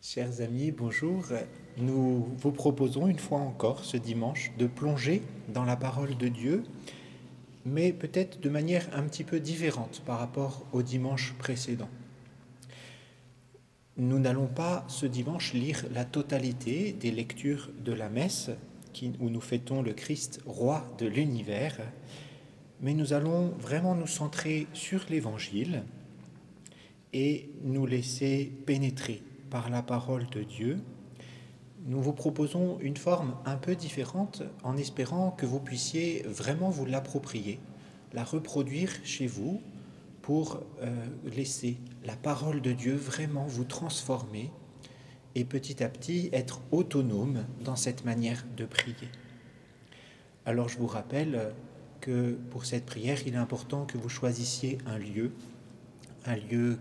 Chers amis, bonjour. Nous vous proposons une fois encore ce dimanche de plonger dans la parole de Dieu, mais peut-être de manière un petit peu différente par rapport au dimanche précédent. Nous n'allons pas ce dimanche lire la totalité des lectures de la messe où nous fêtons le Christ, roi de l'univers, mais nous allons vraiment nous centrer sur l'Évangile et nous laisser pénétrer par la parole de Dieu. Nous vous proposons une forme un peu différente en espérant que vous puissiez vraiment vous l'approprier, la reproduire chez vous pour laisser la parole de Dieu vraiment vous transformer et petit à petit être autonome dans cette manière de prier. Alors je vous rappelle que pour cette prière, il est important que vous choisissiez un lieu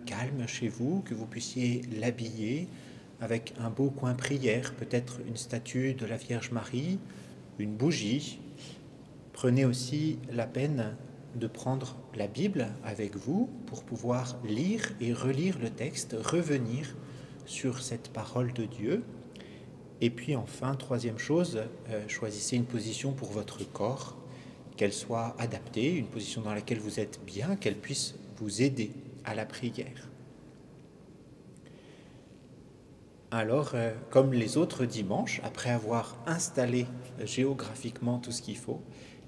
calme chez vous, que vous puissiez l'habiller avec un beau coin prière, peut-être une statue de la Vierge Marie, une bougie. Prenez aussi la peine de prendre la Bible avec vous pour pouvoir lire et relire le texte, revenir sur cette parole de Dieu. Et puis enfin, troisième chose, choisissez une position pour votre corps, qu'elle soit adaptée, une position dans laquelle vous êtes bien, qu'elle puisse vous aider à la prière. Alors, comme les autres dimanches, après avoir installé géographiquement tout ce qu'il faut,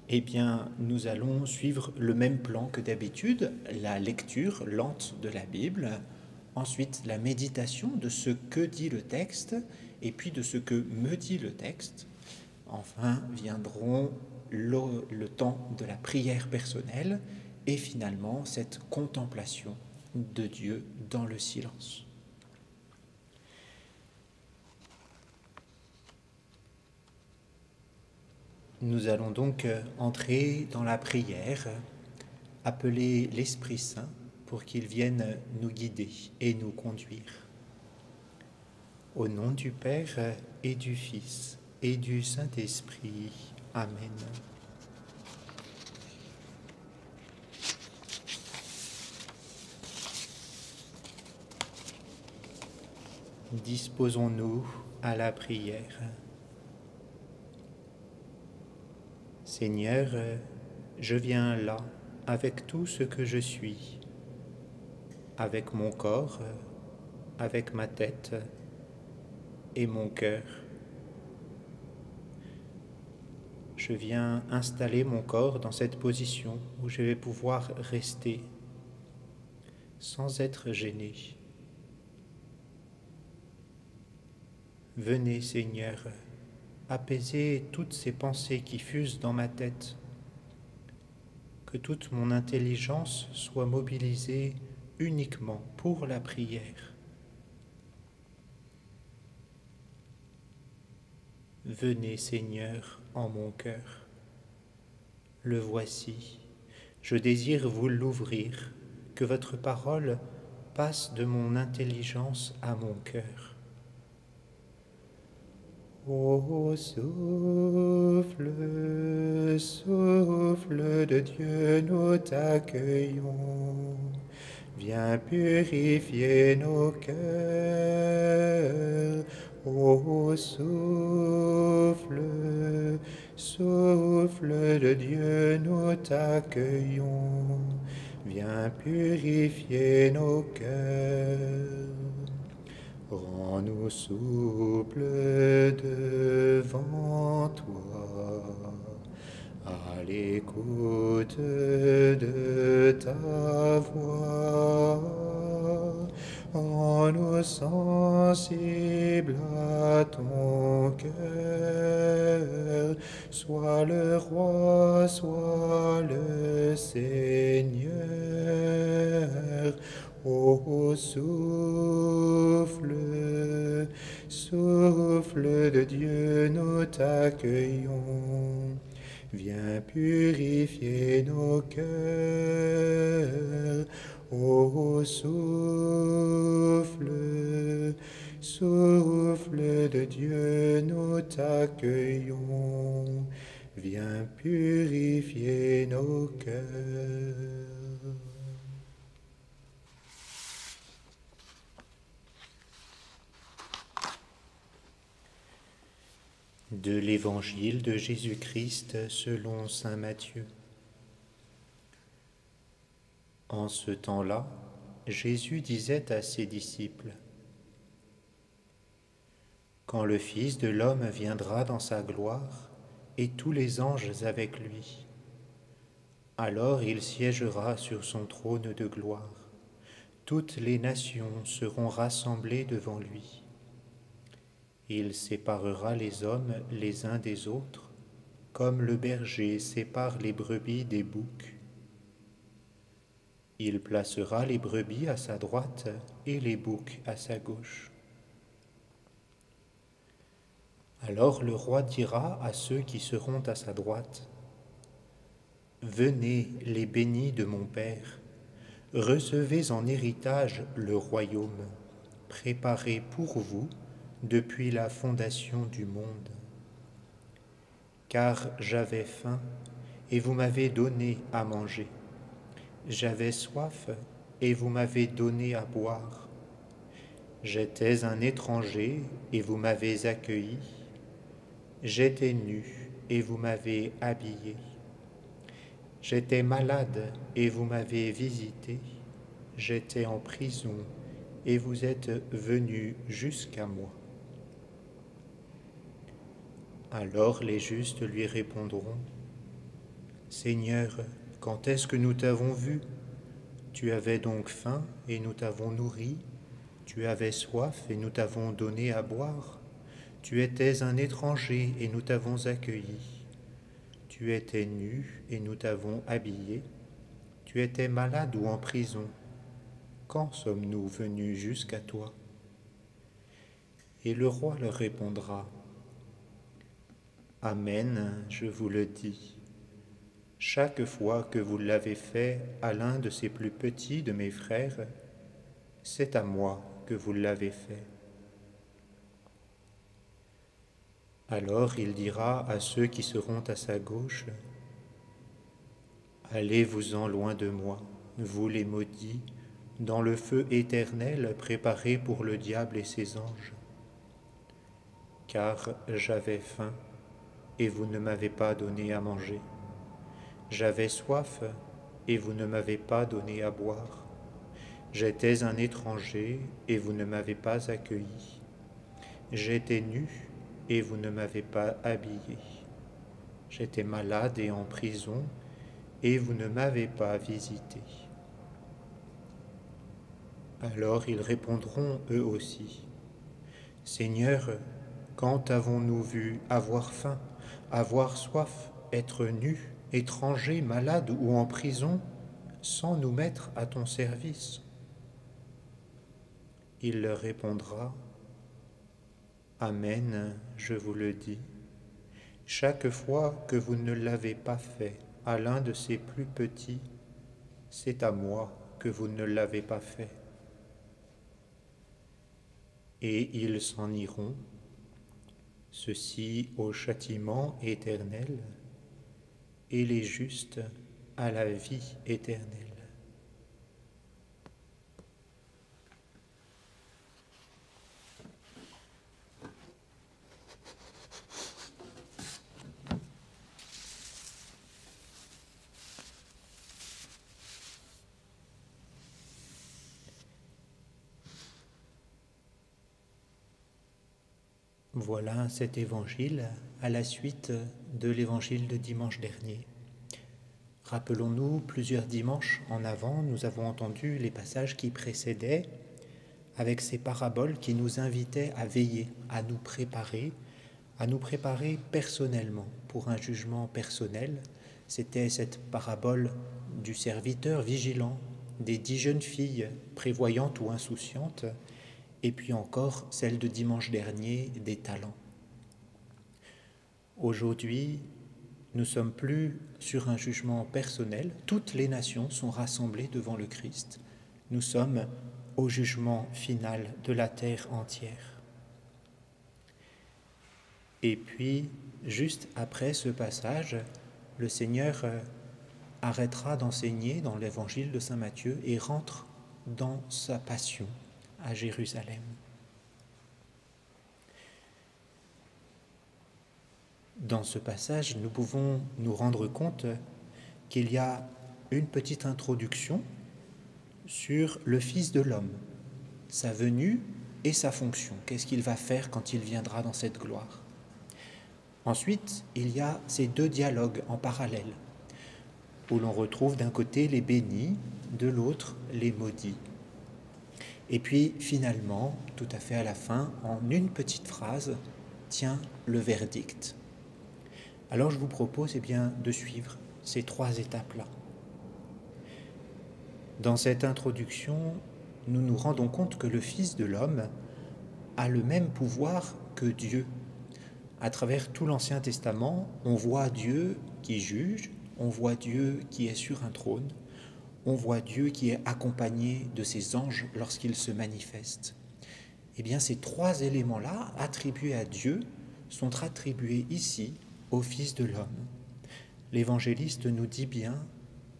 eh bien, nous allons suivre le même plan que d'habitude, la lecture lente de la Bible, ensuite la méditation de ce que dit le texte, et puis de ce que me dit le texte. Enfin, viendront le temps de la prière personnelle, et finalement cette contemplation de Dieu dans le silence. Nous allons donc entrer dans la prière, appeler l'Esprit Saint pour qu'il vienne nous guider et nous conduire. Au nom du Père et du Fils et du Saint-Esprit. Amen. Disposons-nous à la prière. Seigneur, je viens là avec tout ce que je suis, avec mon corps, avec ma tête et mon cœur. Je viens installer mon corps dans cette position où je vais pouvoir rester sans être gêné. Venez, Seigneur, apaiser toutes ces pensées qui fusent dans ma tête, que toute mon intelligence soit mobilisée uniquement pour la prière. Venez, Seigneur, en mon cœur. Le voici. Je désire vous l'ouvrir, que votre parole passe de mon intelligence à mon cœur. Ô souffle, souffle de Dieu, nous t'accueillons. Viens purifier nos cœurs. Ô souffle, souffle de Dieu, nous t'accueillons. Viens purifier nos cœurs. Rends-nous souples devant toi, à l'écoute de ta voix. Rends-nous sensibles à ton cœur. Sois le roi, sois le Seigneur. Ô souffle, souffle de Dieu, nous t'accueillons. Viens purifier nos cœurs. Ô souffle, souffle de Dieu, nous t'accueillons. Viens purifier nos cœurs. De l'Évangile de Jésus-Christ selon saint Matthieu. En ce temps-là, Jésus disait à ses disciples : Quand le Fils de l'homme viendra dans sa gloire, et tous les anges avec lui, alors il siégera sur son trône de gloire. Toutes les nations seront rassemblées devant lui. Il séparera les hommes les uns des autres, comme le berger sépare les brebis des boucs. Il placera les brebis à sa droite et les boucs à sa gauche. Alors le roi dira à ceux qui seront à sa droite : Venez, les bénis de mon Père, recevez en héritage le royaume, préparé pour vous depuis la fondation du monde. Car j'avais faim, et vous m'avez donné à manger. J'avais soif, et vous m'avez donné à boire. J'étais un étranger, et vous m'avez accueilli. J'étais nu, et vous m'avez habillé. J'étais malade, et vous m'avez visité. J'étais en prison, et vous êtes venus jusqu'à moi. Alors les justes lui répondront : Seigneur, quand est-ce que nous t'avons vu ? Tu avais donc faim et nous t'avons nourri. Tu avais soif et nous t'avons donné à boire. Tu étais un étranger et nous t'avons accueilli. Tu étais nu et nous t'avons habillé. Tu étais malade ou en prison. Quand sommes-nous venus jusqu'à toi ? Et le roi leur répondra : Amen, je vous le dis. Chaque fois que vous l'avez fait à l'un de ces plus petits de mes frères, c'est à moi que vous l'avez fait. Alors il dira à ceux qui seront à sa gauche : Allez-vous-en loin de moi, vous les maudits, dans le feu éternel préparé pour le diable et ses anges. Car j'avais faim, et vous ne m'avez pas donné à manger. J'avais soif, et vous ne m'avez pas donné à boire. J'étais un étranger, et vous ne m'avez pas accueilli. J'étais nu, et vous ne m'avez pas habillé. J'étais malade et en prison, et vous ne m'avez pas visité. Alors ils répondront eux aussi : Seigneur, quand avons-nous vu avoir faim, avoir soif, être nus, étrangers, malades ou en prison, sans nous mettre à ton service ? Il leur répondra : Amen, je vous le dis. Chaque fois que vous ne l'avez pas fait à l'un de ces plus petits, c'est à moi que vous ne l'avez pas fait. Et ils s'en iront, ceux-ci au châtiment éternel, et les justes à la vie éternelle. Voilà cet évangile à la suite de l'évangile de dimanche dernier. Rappelons-nous, plusieurs dimanches en avant, nous avons entendu les passages qui précédaient avec ces paraboles qui nous invitaient à veiller, à nous préparer personnellement pour un jugement personnel. C'était cette parabole du serviteur vigilant, des 10 jeunes filles prévoyantes ou insouciantes, et puis encore celle de dimanche dernier des talents. Aujourd'hui, nous ne sommes plus sur un jugement personnel. Toutes les nations sont rassemblées devant le Christ. Nous sommes au jugement final de la terre entière. Et puis, juste après ce passage, le Seigneur arrêtera d'enseigner dans l'évangile de saint Matthieu et rentre dans sa passion à Jérusalem. Dans ce passage, nous pouvons nous rendre compte qu'il y a une petite introduction sur le Fils de l'homme, sa venue et sa fonction. Qu'est-ce qu'il va faire quand il viendra dans cette gloire? Ensuite, il y a ces deux dialogues en parallèle, où l'on retrouve d'un côté les bénis, de l'autre les maudits. Et puis finalement, tout à fait à la fin, en une petite phrase, tient le verdict. Alors je vous propose de suivre ces trois étapes-là. Dans cette introduction, nous nous rendons compte que le Fils de l'homme a le même pouvoir que Dieu. À travers tout l'Ancien Testament, on voit Dieu qui juge, on voit Dieu qui est sur un trône, on voit Dieu qui est accompagné de ses anges lorsqu'il se manifeste. Ces trois éléments-là, attribués à Dieu, sont attribués ici au Fils de l'homme. L'évangéliste nous dit bien,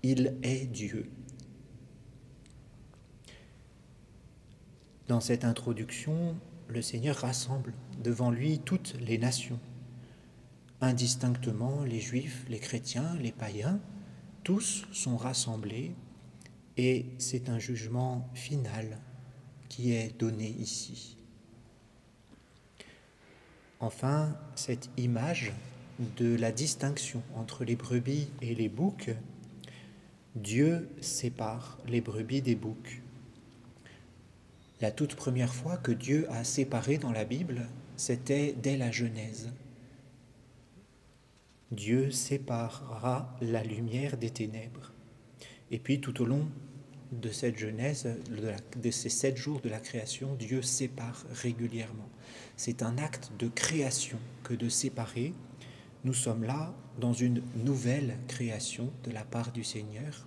il est Dieu. Dans cette introduction, le Seigneur rassemble devant lui toutes les nations. Indistinctement, les Juifs, les chrétiens, les païens, tous sont rassemblés et c'est un jugement final qui est donné ici. Enfin, cette image de la distinction entre les brebis et les boucs, Dieu sépare les brebis des boucs. La toute première fois que Dieu a séparé dans la Bible, c'était dès la Genèse. Dieu séparera la lumière des ténèbres. Et puis tout au long de cette Genèse, de ces 7 jours de la création, Dieu sépare régulièrement. C'est un acte de création que de séparer. Nous sommes là dans une nouvelle création de la part du Seigneur.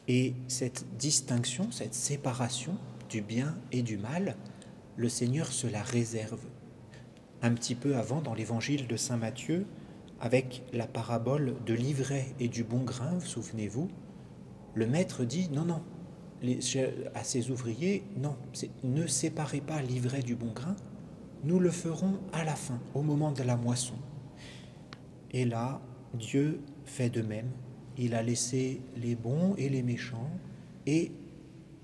Et cette distinction, cette séparation du bien et du mal, le Seigneur se la réserve. Un petit peu avant, dans l'évangile de saint Matthieu, avec la parabole de l'ivraie et du bon grain, souvenez-vous, le maître dit non, à ses ouvriers, non, ne séparez pas l'ivraie du bon grain, nous le ferons à la fin, au moment de la moisson. Et là, Dieu fait de même. Il a laissé les bons et les méchants et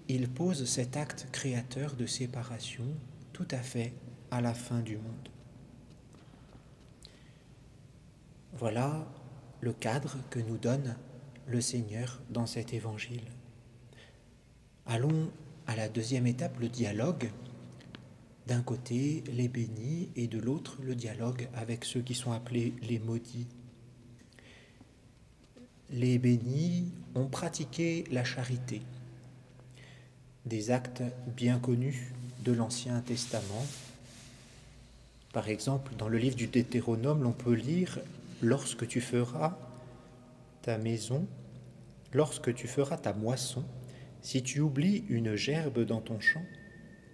il pose cet acte créateur de séparation tout à fait à la fin du monde. Voilà le cadre que nous donne le Seigneur dans cet évangile. Allons à la deuxième étape, le dialogue. D'un côté, les bénis et de l'autre, le dialogue avec ceux qui sont appelés les maudits. Les bénis ont pratiqué la charité, des actes bien connus de l'Ancien Testament. Par exemple, dans le livre du Deutéronome, l'on peut lire « Lorsque tu feras ta maison, lorsque tu feras ta moisson, si tu oublies une gerbe dans ton champ,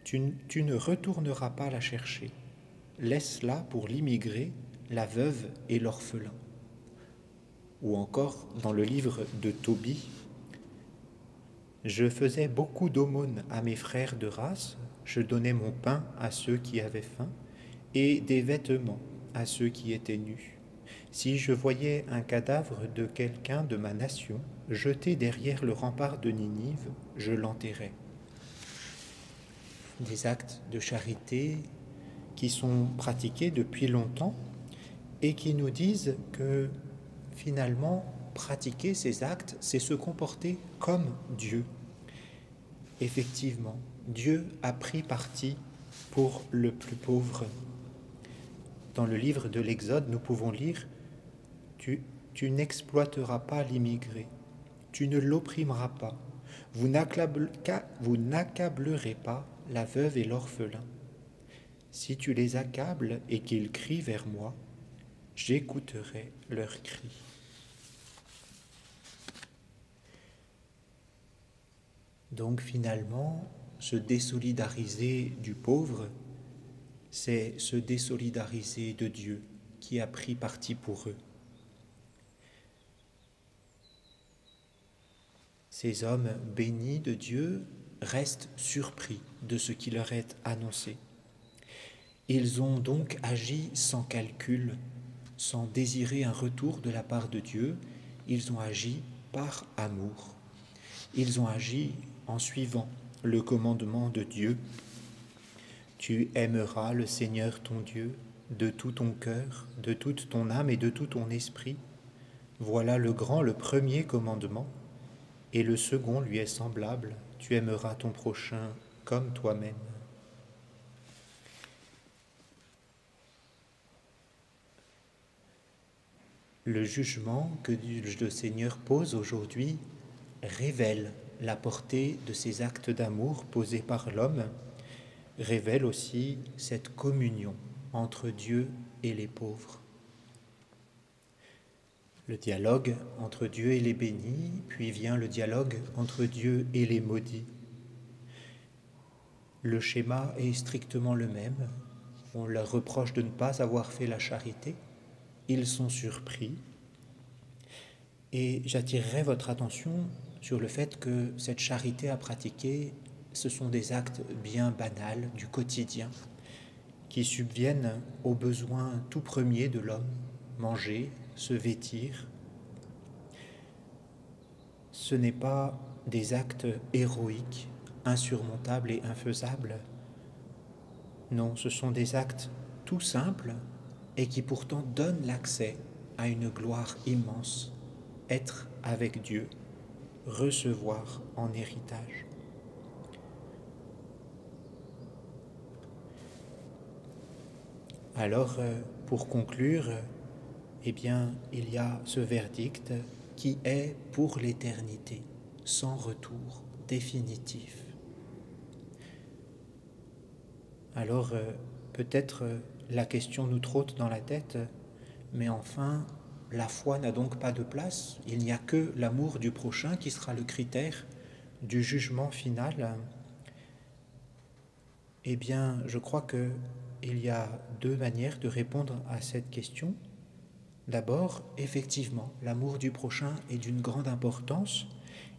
tu ne retourneras pas la chercher. Laisse-la pour l'immigré, la veuve et l'orphelin. » Ou encore, dans le livre de Tobie, « Je faisais beaucoup d'aumônes à mes frères de race, je donnais mon pain à ceux qui avaient faim, et des vêtements à ceux qui étaient nus. Si je voyais un cadavre de quelqu'un de ma nation jeté derrière le rempart de Ninive, je l'enterrais. » Des actes de charité qui sont pratiqués depuis longtemps et qui nous disent que finalement, pratiquer ces actes, c'est se comporter comme Dieu. Effectivement, Dieu a pris parti pour le plus pauvre. Dans le livre de l'Exode, nous pouvons lire « Tu n'exploiteras pas l'immigré, tu ne l'opprimeras pas, vous n'accablerez pas la veuve et l'orphelin. Si tu les accables et qu'ils crient vers moi, j'écouterai leurs cris. » Donc finalement, se désolidariser du pauvre, c'est se désolidariser de Dieu qui a pris parti pour eux. Ces hommes bénis de Dieu restent surpris de ce qui leur est annoncé. Ils ont donc agi sans calcul, sans désirer un retour de la part de Dieu, ils ont agi par amour. Ils ont agi en suivant le commandement de Dieu. Tu aimeras le Seigneur ton Dieu de tout ton cœur, de toute ton âme et de tout ton esprit. Voilà le grand, le premier commandement. Et le second lui est semblable. Tu aimeras ton prochain comme toi-même. Le jugement que le Seigneur pose aujourd'hui révèle la portée de ces actes d'amour posés par l'homme, révèle aussi cette communion entre Dieu et les pauvres. Le dialogue entre Dieu et les bénis, puis vient le dialogue entre Dieu et les maudits. Le schéma est strictement le même. On leur reproche de ne pas avoir fait la charité. Ils sont surpris. Et j'attirerai votre attention sur le fait que cette charité à pratiquer, ce sont des actes bien banals du quotidien qui subviennent aux besoins tout premiers de l'homme, manger, se vêtir. Ce n'est pas des actes héroïques, insurmontables et infaisables. Non, ce sont des actes tout simples et qui pourtant donnent l'accès à une gloire immense, être avec Dieu, recevoir en héritage. Alors, pour conclure, eh bien, il y a ce verdict qui est pour l'éternité, sans retour, définitif. Alors, peut-être la question nous trotte dans la tête, mais enfin, la foi n'a donc pas de place. Il n'y a que l'amour du prochain qui sera le critère du jugement final. Eh bien, je crois qu'il y a deux manières de répondre à cette question. D'abord, effectivement, l'amour du prochain est d'une grande importance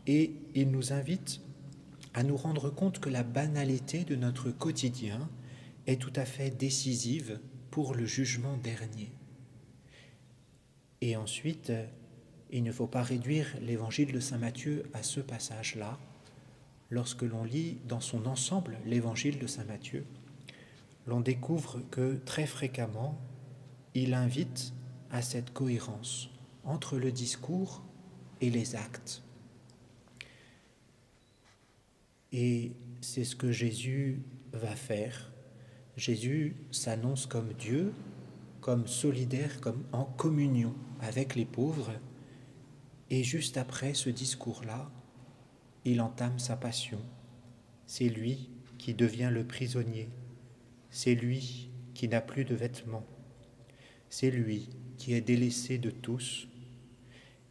et il nous invite à nous rendre compte que la banalité de notre quotidien est tout à fait décisive pour le jugement dernier. Et ensuite, il ne faut pas réduire l'évangile de saint Matthieu à ce passage-là. Lorsque l'on lit dans son ensemble l'évangile de saint Matthieu, l'on découvre que très fréquemment, il invite à cette cohérence entre le discours et les actes. Et c'est ce que Jésus va faire. Jésus s'annonce comme Dieu, comme solidaire, comme en communion avec les pauvres. Et juste après ce discours-là, il entame sa passion. C'est lui qui devient le prisonnier. C'est lui qui n'a plus de vêtements. C'est lui qui est délaissé de tous.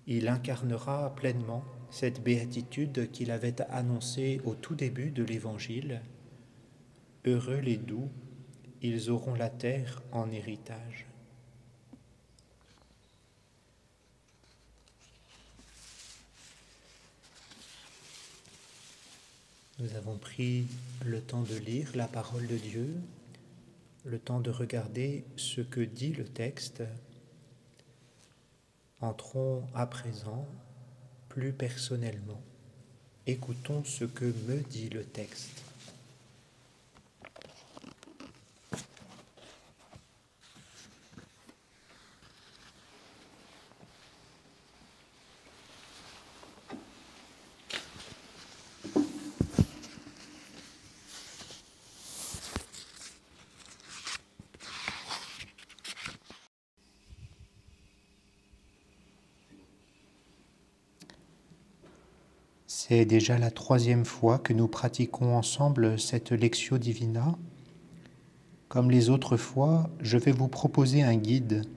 Il incarnera pleinement cette béatitude qu'il avait annoncée au tout début de l'Évangile. Heureux les doux, ils auront la terre en héritage. Nous avons pris le temps de lire la parole de Dieu, le temps de regarder ce que dit le texte. Entrons à présent plus personnellement. Écoutons ce que me dit le texte. C'est déjà la 3e fois que nous pratiquons ensemble cette Lectio Divina. Comme les autres fois, je vais vous proposer un guide,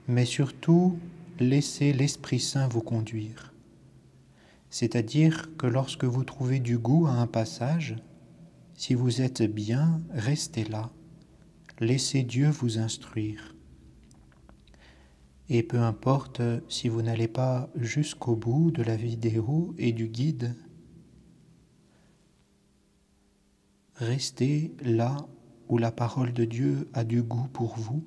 mais surtout, laissez l'Esprit Saint vous conduire. C'est-à-dire que lorsque vous trouvez du goût à un passage, si vous êtes bien, restez là. Laissez Dieu vous instruire. Et peu importe si vous n'allez pas jusqu'au bout de la vidéo et du guide, restez là où la parole de Dieu a du goût pour vous.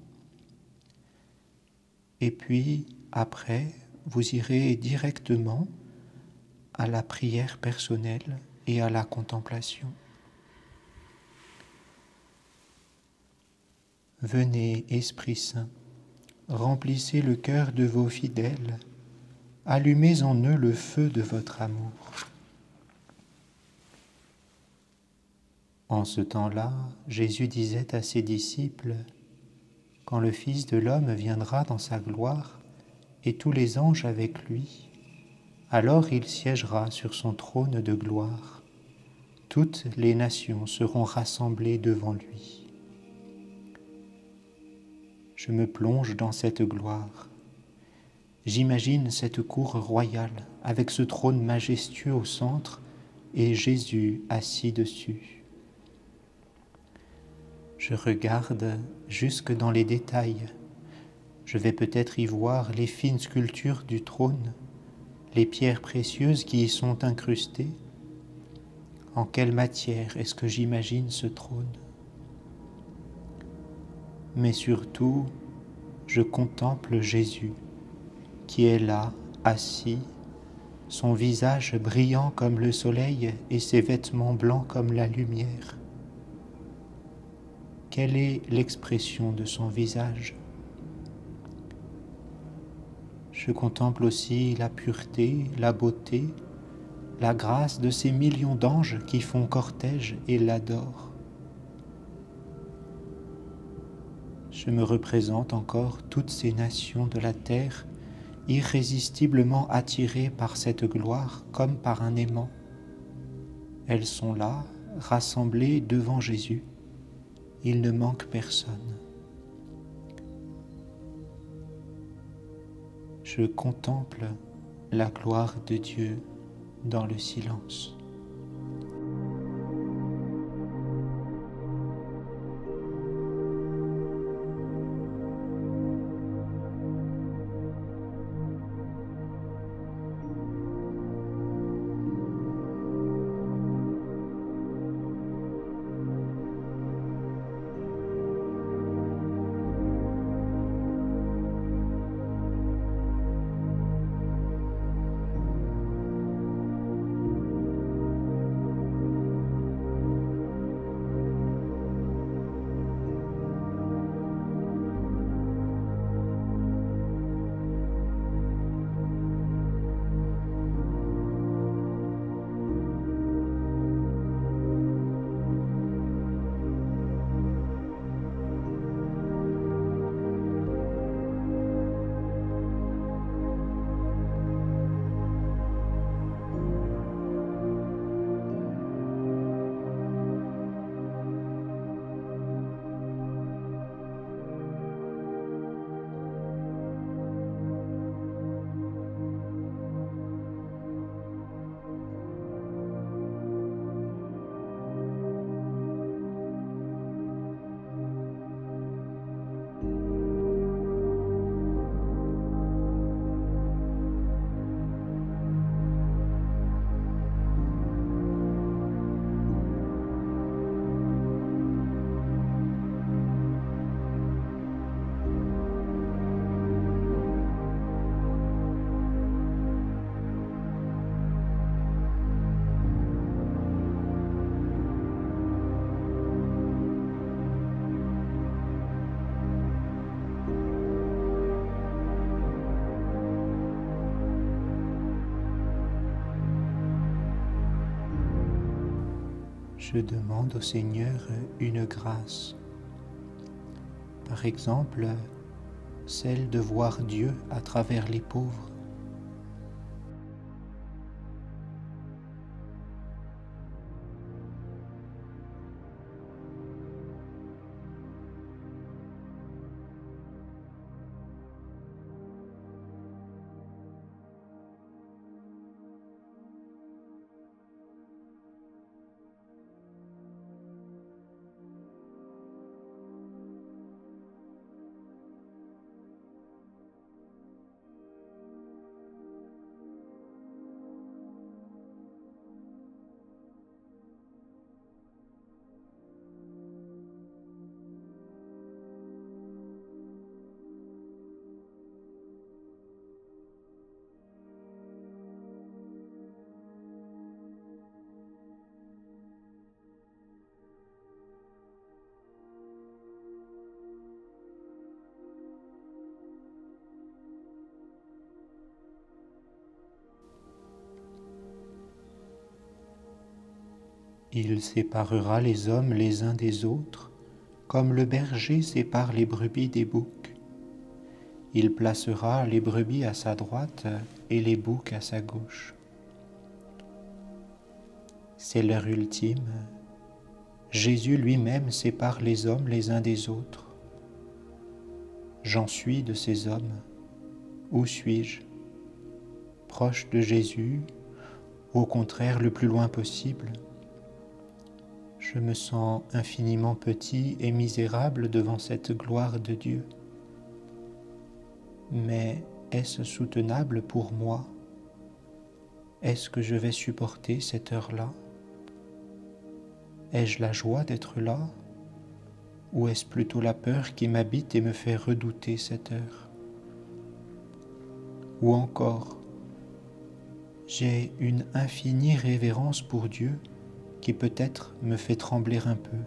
Et puis, après, vous irez directement à la prière personnelle et à la contemplation. Venez, Esprit Saint, remplissez le cœur de vos fidèles, allumez en eux le feu de votre amour. En ce temps-là, Jésus disait à ses disciples, « Quand le Fils de l'homme viendra dans sa gloire, et tous les anges avec lui, alors il siégera sur son trône de gloire. Toutes les nations seront rassemblées devant lui. Je me plonge dans cette gloire. J'imagine cette cour royale avec ce trône majestueux au centre et Jésus assis dessus. Je regarde jusque dans les détails. Je vais peut-être y voir les fines sculptures du trône, les pierres précieuses qui y sont incrustées. En quelle matière est-ce que j'imagine ce trône? Mais surtout, je contemple Jésus, qui est là, assis, son visage brillant comme le soleil et ses vêtements blancs comme la lumière. Quelle est l'expression de son visage? Je contemple aussi la pureté, la beauté, la grâce de ces millions d'anges qui font cortège et l'adorent. Je me représente encore toutes ces nations de la terre, irrésistiblement attirées par cette gloire comme par un aimant. Elles sont là, rassemblées devant Jésus. Il ne manque personne. Je contemple la gloire de Dieu dans le silence. Je demande au Seigneur une grâce. Par exemple, celle de voir Dieu à travers les pauvres. Il séparera les hommes les uns des autres, comme le berger sépare les brebis des boucs. Il placera les brebis à sa droite et les boucs à sa gauche. C'est l'heure ultime. Jésus lui-même sépare les hommes les uns des autres. J'en suis de ces hommes. Où suis-je? Proche de Jésus, au contraire le plus loin possible. Je me sens infiniment petit et misérable devant cette gloire de Dieu. Mais est-ce soutenable pour moi? Est-ce que je vais supporter cette heure-là? Ai-je la joie d'être là? Ou est-ce plutôt la peur qui m'habite et me fait redouter cette heure? Ou encore, j'ai une infinie révérence pour Dieu qui peut-être me fait trembler un peu.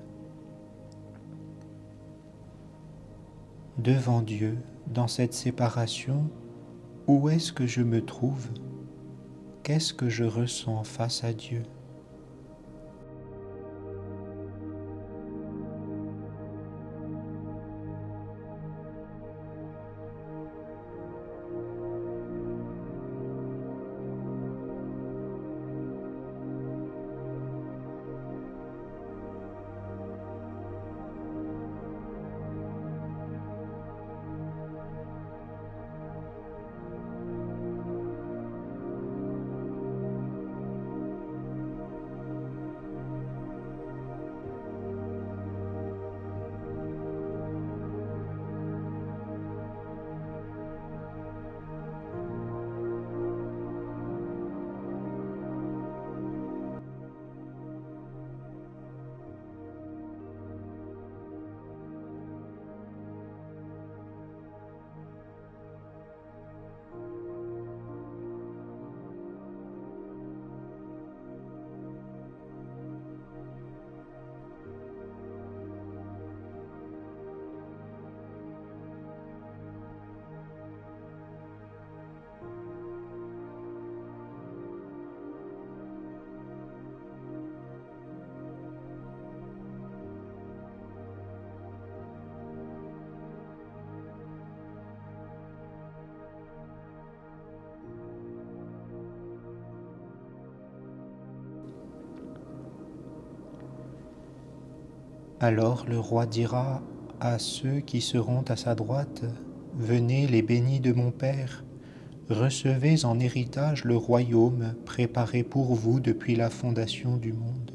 Devant Dieu, dans cette séparation, où est-ce que je me trouve? Qu'est-ce que je ressens face à Dieu? Alors le roi dira à ceux qui seront à sa droite, « Venez les bénis de mon Père, recevez en héritage le royaume préparé pour vous depuis la fondation du monde.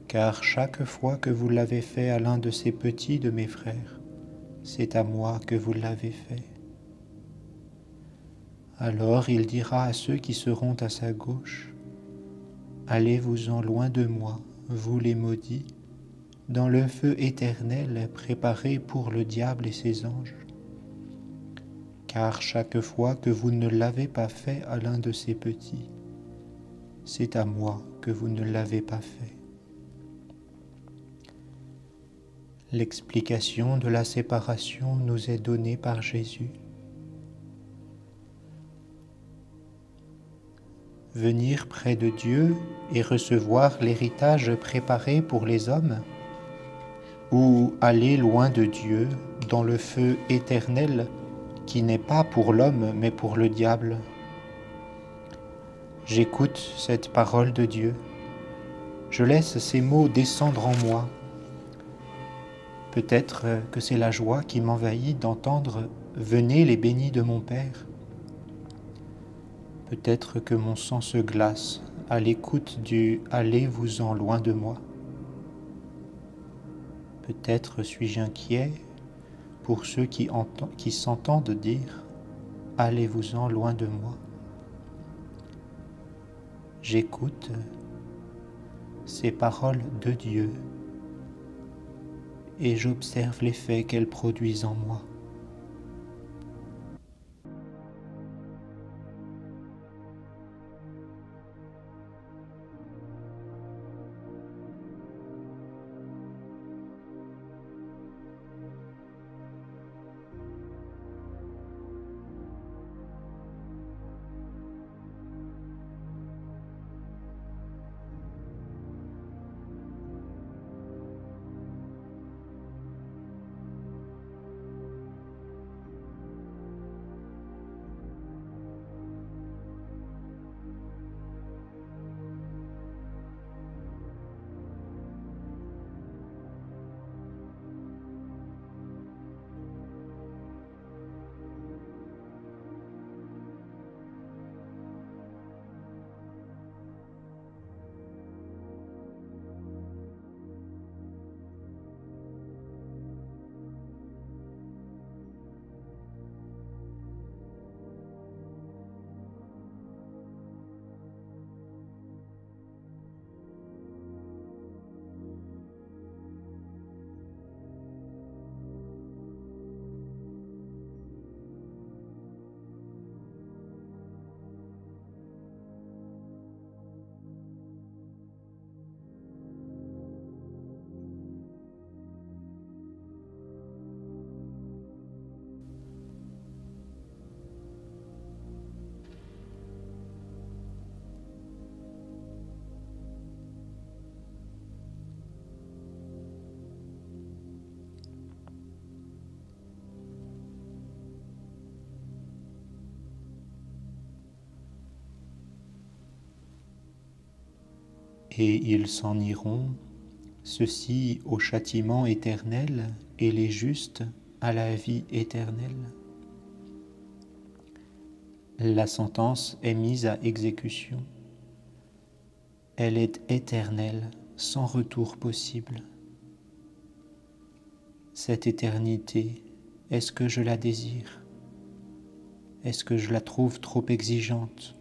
Car chaque fois que vous l'avez fait à l'un de ces petits de mes frères, c'est à moi que vous l'avez fait. » Alors il dira à ceux qui seront à sa gauche, « Allez-vous-en loin de moi, vous les maudits, dans le feu éternel préparé pour le diable et ses anges. Car chaque fois que vous ne l'avez pas fait à l'un de ces petits, c'est à moi que vous ne l'avez pas fait. » L'explication de la séparation nous est donnée par Jésus. Venir près de Dieu et recevoir l'héritage préparé pour les hommes, ou aller loin de Dieu dans le feu éternel qui n'est pas pour l'homme mais pour le diable. J'écoute cette parole de Dieu. Je laisse ces mots descendre en moi. Peut-être que c'est la joie qui m'envahit d'entendre « Venez les bénis de mon Père ». Peut-être que mon sang se glace à l'écoute du « Allez-vous-en loin de moi ». Peut-être suis-je inquiet pour ceux qui s'entendent dire « Allez-vous-en loin de moi ». J'écoute ces paroles de Dieu et j'observe l'effet qu'elles produisent en moi. Et ils s'en iront, ceux-ci au châtiment éternel, et les justes à la vie éternelle. La sentence est mise à exécution. Elle est éternelle, sans retour possible. Cette éternité, est-ce que je la désire? Est-ce que je la trouve trop exigeante?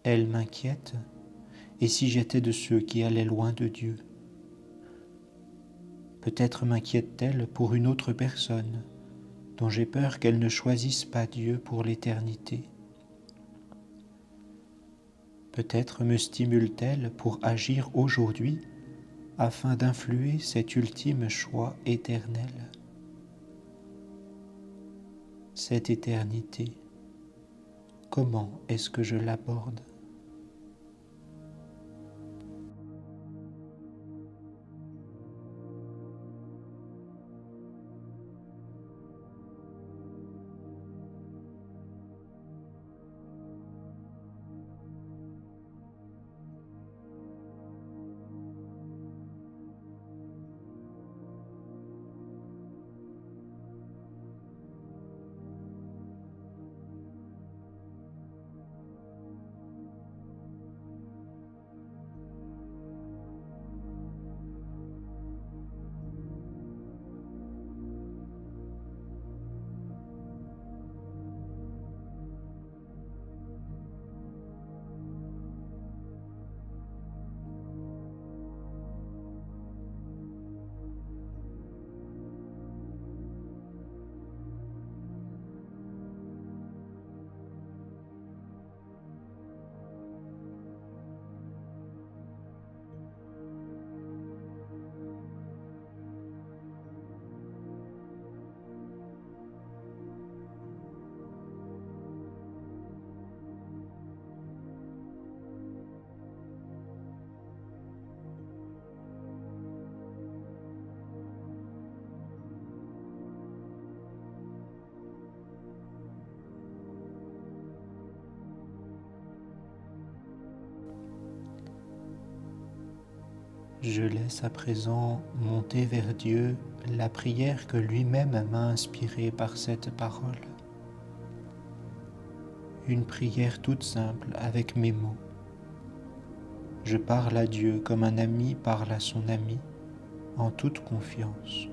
Elle m'inquiète, et si j'étais de ceux qui allaient loin de Dieu? Peut-être m'inquiète-t-elle pour une autre personne, dont j'ai peur qu'elle ne choisisse pas Dieu pour l'éternité. Peut-être me stimule-t-elle pour agir aujourd'hui afin d'influer cet ultime choix éternel. Cette éternité, comment est-ce que je l'aborde? Je laisse à présent monter vers Dieu la prière que lui-même m'a inspirée par cette parole. Une prière toute simple avec mes mots. Je parle à Dieu comme un ami parle à son ami, en toute confiance.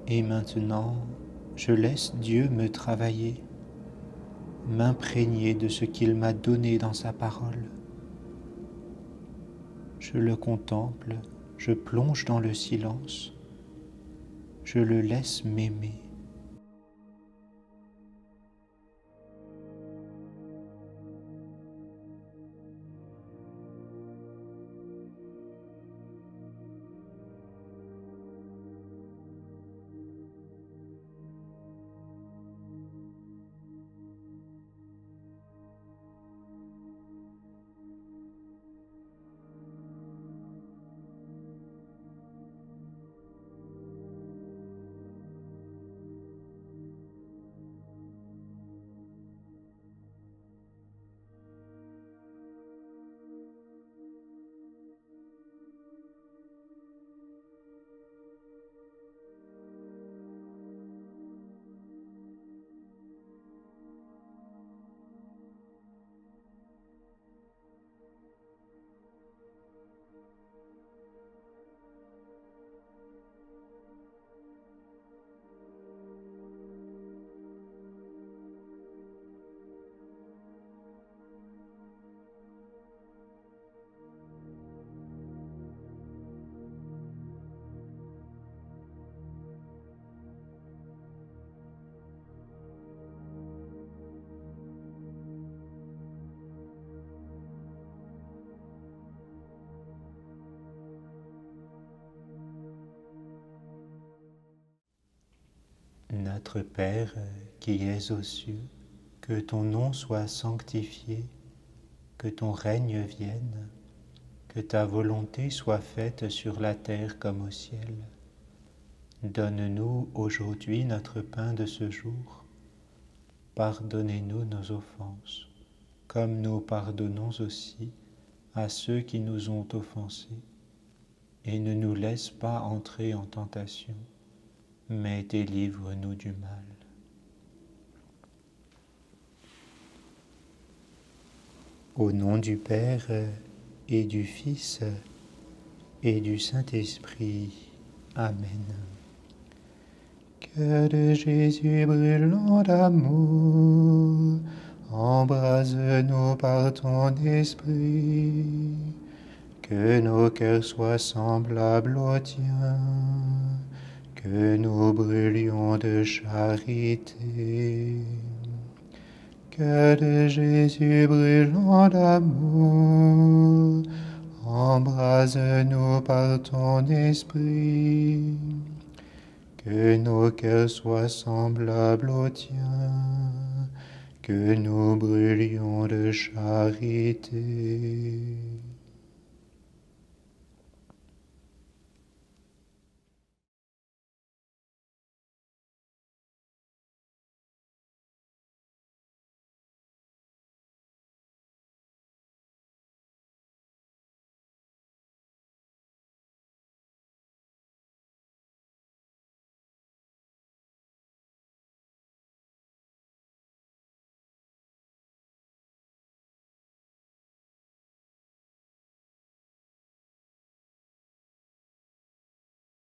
Et maintenant, je laisse Dieu me travailler, m'imprégner de ce qu'il m'a donné dans sa parole. Je le contemple, je plonge dans le silence, je le laisse m'aimer. Notre Père qui es aux cieux, que ton nom soit sanctifié, que ton règne vienne, que ta volonté soit faite sur la terre comme au ciel. Donne-nous aujourd'hui notre pain de ce jour. Pardonnez-nous nos offenses, comme nous pardonnons aussi à ceux qui nous ont offensés. Et ne nous laisse pas entrer en tentation, mais délivre-nous du mal. Au nom du Père et du Fils et du Saint-Esprit. Amen. Cœur de Jésus brûlant d'amour, embrase-nous par ton esprit, que nos cœurs soient semblables aux tiens, que nous brûlions de charité. Cœur de Jésus brûlant d'amour, embrase-nous par ton esprit, que nos cœurs soient semblables aux tiens, que nous brûlions de charité.